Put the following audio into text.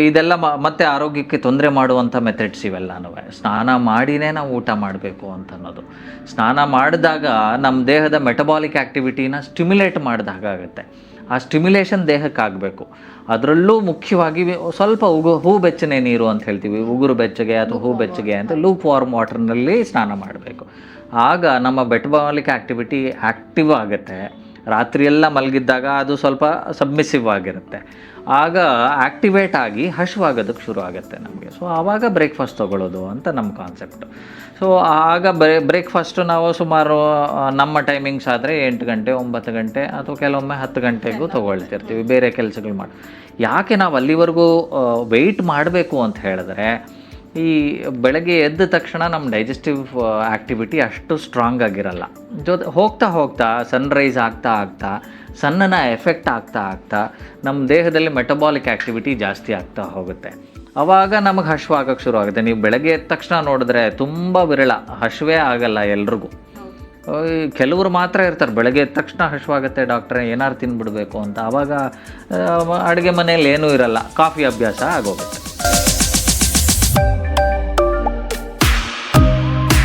ಇದೆಲ್ಲ ಮತ್ತೆ ಆರೋಗ್ಯಕ್ಕೆ ತೊಂದರೆ ಮಾಡುವಂಥ ಮೆಥಡ್ಸ್ ಇವೆಲ್ಲನೂ. ಸ್ನಾನ ಮಾಡಿನೇ ನಾವು ಊಟ ಮಾಡಬೇಕು ಅಂತ ಅನ್ನೋದು. ಸ್ನಾನ ಮಾಡಿದಾಗ ನಮ್ಮ ದೇಹದ ಮೆಟಬಾಲಿಕ್ ಆ್ಯಕ್ಟಿವಿಟೀನ ಸ್ಟಿಮ್ಯುಲೇಟ್ ಮಾಡಿದಾಗ ಆಗುತ್ತೆ. ಆ ಸ್ಟಿಮ್ಯುಲೇಷನ್ ದೇಹಕ್ಕಾಗಬೇಕು. ಅದರಲ್ಲೂ ಮುಖ್ಯವಾಗಿ ಸ್ವಲ್ಪ ಹೂ ಬೆಚ್ಚನೆ ನೀರು ಅಂತ ಹೇಳ್ತೀವಿ, ಉಗುರು ಬೆಚ್ಚಗೆ ಅಥವಾ ಹೂ ಬೆಚ್ಚಗೆ ಅಂತ ಲೂಪ್ ವಾರ್ಮ್ ವಾಟರ್ನಲ್ಲಿ ಸ್ನಾನ ಮಾಡಬೇಕು. ಆಗ ನಮ್ಮ ಮೆಟಬಾಲಿಕ್ ಆ್ಯಕ್ಟಿವಿಟಿ ಆ್ಯಕ್ಟಿವ್ ಆಗುತ್ತೆ. ರಾತ್ರಿಯೆಲ್ಲ ಮಲಗಿದ್ದಾಗ ಅದು ಸ್ವಲ್ಪ ಸಬ್ಮಿಸಿವ್ ಆಗಿರುತ್ತೆ. ಆಗ ಆ್ಯಕ್ಟಿವೇಟ್ ಆಗಿ ಹಶ್ವಾಗೋದಕ್ಕೆ ಶುರು ಆಗುತ್ತೆ ನಮಗೆ. ಸೊ ಆವಾಗ ಬ್ರೇಕ್ಫಾಸ್ಟ್ ತೊಗೊಳ್ಳೋದು ಅಂತ ನಮ್ಮ ಕಾನ್ಸೆಪ್ಟು. ಸೊ ಆಗ ಬ್ರೇಕ್ಫಾಸ್ಟು ನಾವು ಸುಮಾರು ನಮ್ಮ ಟೈಮಿಂಗ್ಸ್ ಆದರೆ 8 ಗಂಟೆ 9 ಗಂಟೆ ಅಥವಾ ಕೆಲವೊಮ್ಮೆ 10 ಗಂಟೆಗೂ ತೊಗೊಳ್ತಿರ್ತೀವಿ ಬೇರೆ ಕೆಲಸಗಳು ಮಾಡಿ. ಯಾಕೆ ನಾವು ಅಲ್ಲಿವರೆಗೂ ವೆಯ್ಟ್ ಮಾಡಬೇಕು ಅಂತ ಹೇಳಿದ್ರೆ, ಈ ಬೆಳಗ್ಗೆ ಎದ್ದ ತಕ್ಷಣ ನಮ್ಮ ಡೈಜೆಸ್ಟಿವ್ ಆ್ಯಕ್ಟಿವಿಟಿ ಅಷ್ಟು ಸ್ಟ್ರಾಂಗ್ ಆಗಿರಲ್ಲ. ಹೋಗ್ತಾ ಹೋಗ್ತಾ ಸನ್ರೈಸ್ ಆಗ್ತಾ ಸನ್ನನ ಎಫೆಕ್ಟ್ ಆಗ್ತಾ ನಮ್ಮ ದೇಹದಲ್ಲಿ ಮೆಟಬಾಲಿಕ್ ಆ್ಯಕ್ಟಿವಿಟಿ ಜಾಸ್ತಿ ಆಗ್ತಾ ಹೋಗುತ್ತೆ. ಆವಾಗ ನಮಗೆ ಹಶ್ವಾಗಕ್ಕೆ ಶುರು ಆಗುತ್ತೆ. ನೀವು ಬೆಳಗ್ಗೆ ಎದ್ದ ತಕ್ಷಣ ನೋಡಿದ್ರೆ ತುಂಬ ವಿರಳ, ಹಶ್ವೇ ಆಗಲ್ಲ ಎಲ್ರಿಗೂ. ಕೆಲವರು ಮಾತ್ರ ಇರ್ತಾರೆ ಬೆಳಗ್ಗೆ ಎದ್ದ ತಕ್ಷಣ ಹಶ್ವಾಗುತ್ತೆ ಡಾಕ್ಟ್ರೆ ಏನಾರು ತಿಂದುಬಿಡಬೇಕು ಅಂತ. ಆವಾಗ ಅಡುಗೆ ಮನೆಯಲ್ಲಿ ಏನೂ ಇರಲ್ಲ, ಕಾಫಿ ಅಭ್ಯಾಸ ಆಗೋಗುತ್ತೆ.